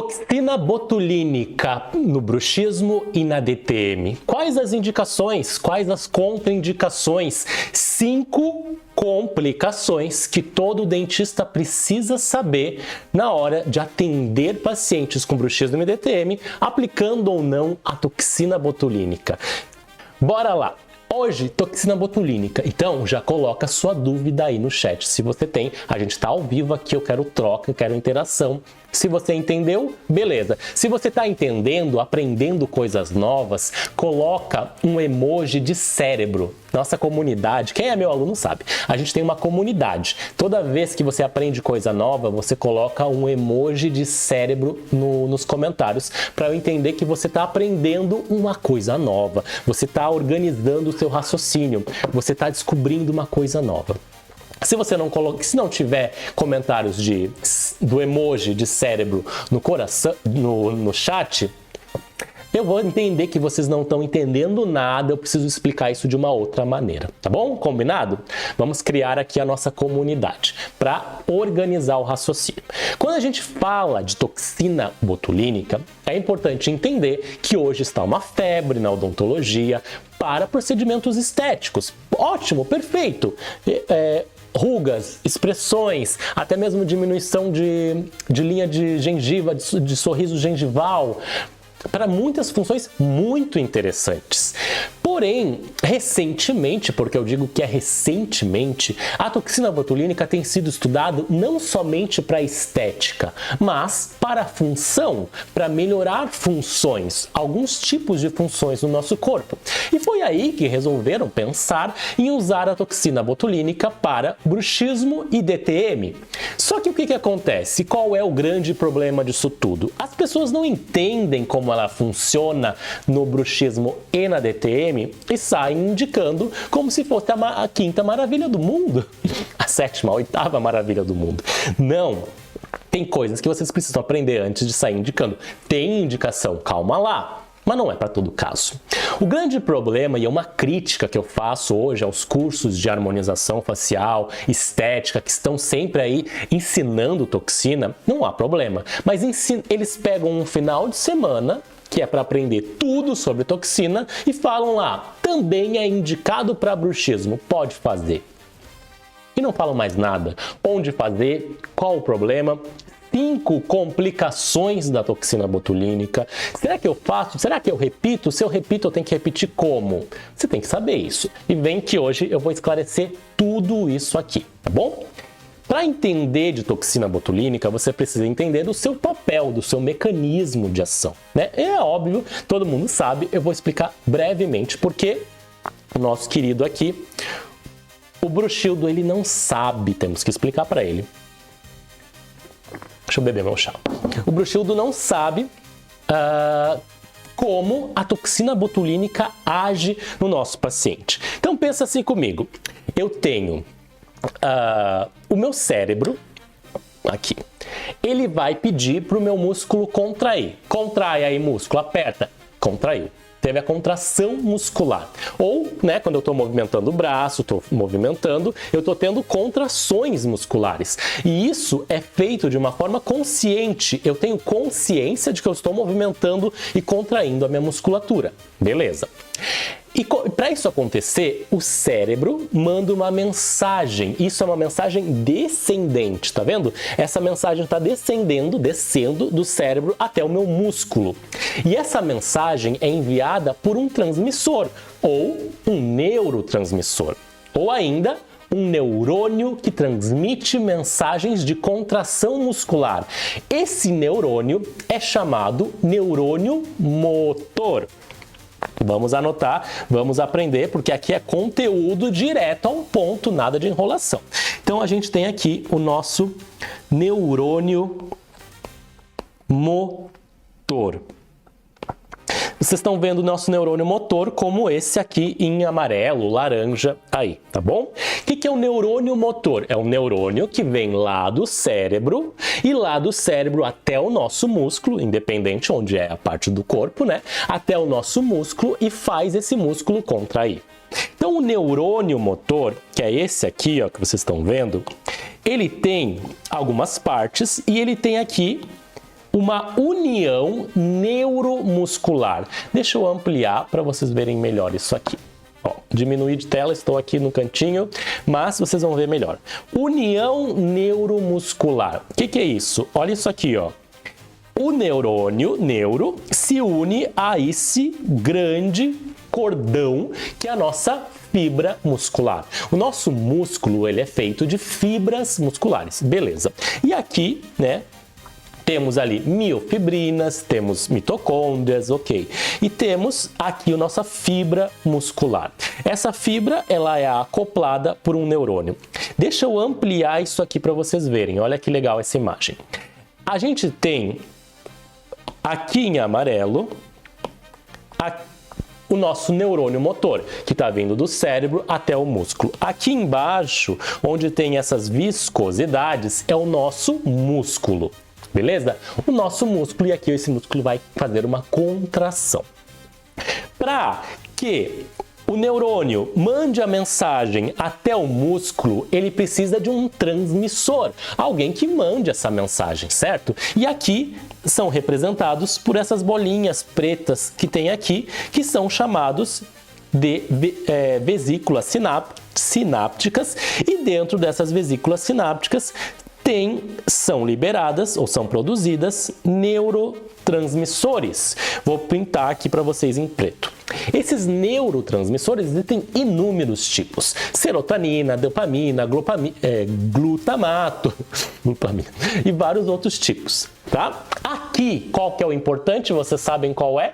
Toxina botulínica no bruxismo e na DTM. Quais as indicações? Quais as contraindicações? 5 complicações que todo dentista precisa saber na hora de atender pacientes com bruxismo e DTM, aplicando ou não a toxina botulínica. Bora lá! Hoje, toxina botulínica. Então, já coloca sua dúvida aí no chat. Se você tem, a gente está ao vivo aqui, eu quero troca, eu quero interação. Se você entendeu, beleza. Se você está entendendo, aprendendo coisas novas, coloca um emoji de cérebro. Nossa comunidade, quem é meu aluno sabe, a gente tem uma comunidade. Toda vez que você aprende coisa nova, você coloca um emoji de cérebro nos comentários para eu entender que você está aprendendo uma coisa nova. Você está organizando o seu raciocínio, você está descobrindo uma coisa nova. Se você não coloca, se não tiver comentários do emoji de cérebro no coração, no chat, eu vou entender que vocês não estão entendendo nada, eu preciso explicar isso de uma outra maneira, tá bom? Combinado? Vamos criar aqui a nossa comunidade para organizar o raciocínio. Quando a gente fala de toxina botulínica, é importante entender que hoje está uma febre na odontologia para procedimentos estéticos. Ótimo, perfeito! Rugas, expressões, até mesmo diminuição de linha de gengiva, de sorriso gengival, para muitas funções muito interessantes. Porém, recentemente, porque eu digo que é recentemente, a toxina botulínica tem sido estudada não somente para estética, mas para função, para melhorar funções, alguns tipos de funções no nosso corpo. E foi aí que resolveram pensar em usar a toxina botulínica para bruxismo e DTM. Só que o que acontece? Qual é o grande problema disso tudo? As pessoas não entendem como ela funciona no bruxismo e na DTM e saem indicando como se fosse a quinta maravilha do mundo, a sétima, a oitava maravilha do mundo. Não! Tem coisas que vocês precisam aprender antes de sair indicando. Tem indicação, calma lá, mas não é para todo caso. O grande problema, e é uma crítica que eu faço hoje aos cursos de harmonização facial, estética, que estão sempre aí ensinando toxina, não há problema, mas eles pegam um final de semana que é para aprender tudo sobre toxina e falam lá, também é indicado para bruxismo, pode fazer. E não falam mais nada, onde fazer, qual o problema, 5 complicações da toxina botulínica. Será que eu faço? Será que eu repito? Se eu repito, eu tenho que repetir como? Você tem que saber isso. E vem que hoje eu vou esclarecer tudo isso aqui, tá bom? Para entender de toxina botulínica, você precisa entender do seu papel, do seu mecanismo de ação, né? É óbvio, todo mundo sabe, eu vou explicar brevemente porque o nosso querido aqui, o Bruxildo, ele não sabe, temos que explicar para ele. Deixa eu beber meu chá. O Bruxildo não sabe como a toxina botulínica age no nosso paciente. Então pensa assim comigo, eu tenho o meu cérebro, aqui, ele vai pedir para o meu músculo contrair. Contrai aí, músculo, aperta, contraiu. Teve a contração muscular. Ou, né, quando eu estou movimentando o braço, estou movimentando, eu estou tendo contrações musculares. E isso é feito de uma forma consciente. Eu tenho consciência de que eu estou movimentando e contraindo a minha musculatura. Beleza. E para isso acontecer, o cérebro manda uma mensagem. Isso é uma mensagem descendente, tá vendo? Essa mensagem está descendo do cérebro até o meu músculo. E essa mensagem é enviada por um transmissor, ou um neurotransmissor, ou ainda um neurônio que transmite mensagens de contração muscular. Esse neurônio é chamado neurônio motor. Vamos anotar, vamos aprender, porque aqui é conteúdo direto ao ponto, nada de enrolação. Então a gente tem aqui o nosso neurônio motor. Vocês estão vendo o nosso neurônio motor como esse aqui em amarelo, laranja, aí, tá bom? O que é o neurônio motor? É um neurônio que vem lá do cérebro e lá do cérebro até o nosso músculo, independente onde é a parte do corpo, né? Até o nosso músculo e faz esse músculo contrair. Então o neurônio motor, que é esse aqui, ó, que vocês estão vendo, ele tem algumas partes e ele tem aqui uma união neuromuscular. Deixa eu ampliar para vocês verem melhor isso aqui. Ó, diminuir de tela, estou aqui no cantinho, mas vocês vão ver melhor. União neuromuscular. O que é isso? Olha isso aqui, ó. O neurônio, neuro, se une a esse grande cordão que é a nossa fibra muscular. O nosso músculo, ele é feito de fibras musculares, beleza. E aqui, né, temos ali miofibrinas, temos mitocôndrias, ok. E temos aqui a nossa fibra muscular. Essa fibra, ela é acoplada por um neurônio. Deixa eu ampliar isso aqui para vocês verem. Olha que legal essa imagem. A gente tem aqui em amarelo o nosso neurônio motor, que está vindo do cérebro até o músculo. Aqui embaixo, onde tem essas viscosidades, é o nosso músculo, beleza? O nosso músculo, e aqui esse músculo vai fazer uma contração. Para que o neurônio mande a mensagem até o músculo, ele precisa de um transmissor, alguém que mande essa mensagem, certo? E aqui são representados por essas bolinhas pretas que tem aqui, que são chamados de vesículas sinápticas, e dentro dessas vesículas sinápticas são liberadas ou são produzidas neurotransmissores. Vou pintar aqui para vocês em preto. Esses neurotransmissores têm inúmeros tipos: serotonina, dopamina, glutamato, e vários outros tipos, tá? Aqui, qual que é o importante? Vocês sabem qual é?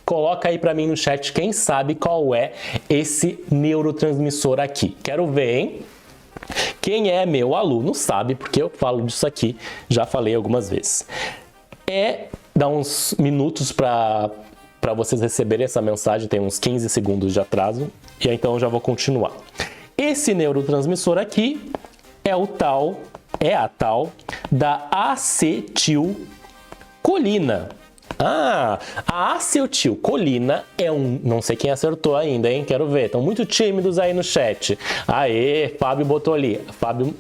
Coloca aí para mim no chat quem sabe qual é esse neurotransmissor aqui. Quero ver, hein? Quem é meu aluno sabe, porque eu falo disso aqui, já falei algumas vezes. Dá uns minutos para vocês receberem essa mensagem, tem uns 15 segundos de atraso, e então eu já vou continuar. Esse neurotransmissor aqui é a tal da acetilcolina. A acetilcolina é não sei quem acertou ainda, hein? Quero ver. Estão muito tímidos aí no chat. Aê, Fábio botou ali. Fábio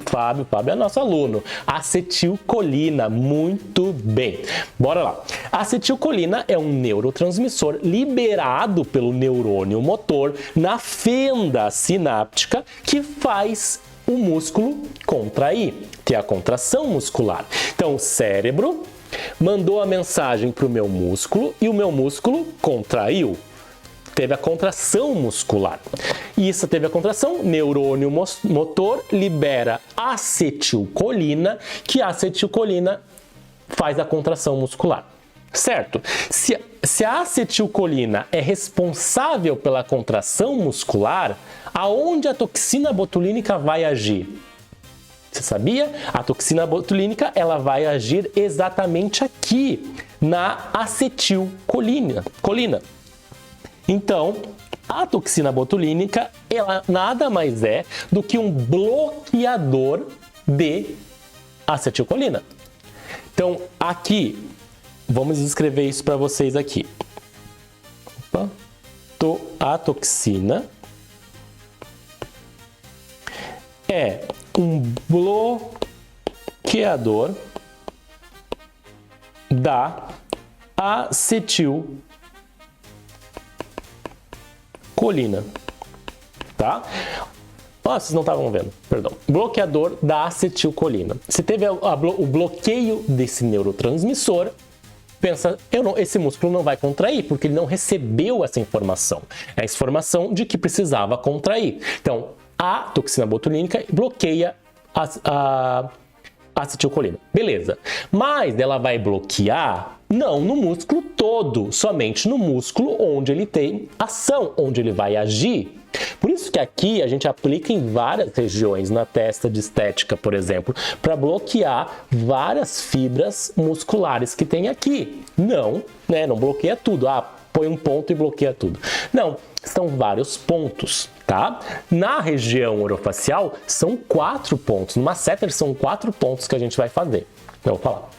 é nosso aluno. Acetilcolina, muito bem. Bora lá. A acetilcolina é um neurotransmissor liberado pelo neurônio motor na fenda sináptica que faz o músculo contrair, que é a contração muscular. Então, o cérebro mandou a mensagem para o meu músculo e o meu músculo contraiu. Teve a contração muscular. E isso teve a contração, neurônio motor libera acetilcolina, que a acetilcolina faz a contração muscular. Certo? Se a acetilcolina é responsável pela contração muscular, aonde a toxina botulínica vai agir? Você sabia? A toxina botulínica, ela vai agir exatamente aqui, na acetilcolina. Então, a toxina botulínica, ela nada mais é do que um bloqueador de acetilcolina. Então, aqui, vamos escrever isso para vocês aqui. A toxina é um bloqueador da acetilcolina, tá? Vocês não estavam vendo, perdão. Bloqueador da acetilcolina. Se teve o bloqueio desse neurotransmissor, pensa, esse músculo não vai contrair, porque ele não recebeu essa informação. É a informação de que precisava contrair. Então, a toxina botulínica bloqueia a acetilcolina. Beleza. Mas ela vai bloquear não no músculo todo, somente no músculo onde ele tem ação, onde ele vai agir. Por isso que aqui a gente aplica em várias regiões, na testa de estética, por exemplo, para bloquear várias fibras musculares que tem aqui. Não bloqueia tudo. Põe um ponto e bloqueia tudo. Não, são vários pontos, tá? Na região orofacial, são 4 pontos. No masseter, são 4 pontos que a gente vai fazer. Eu vou falar.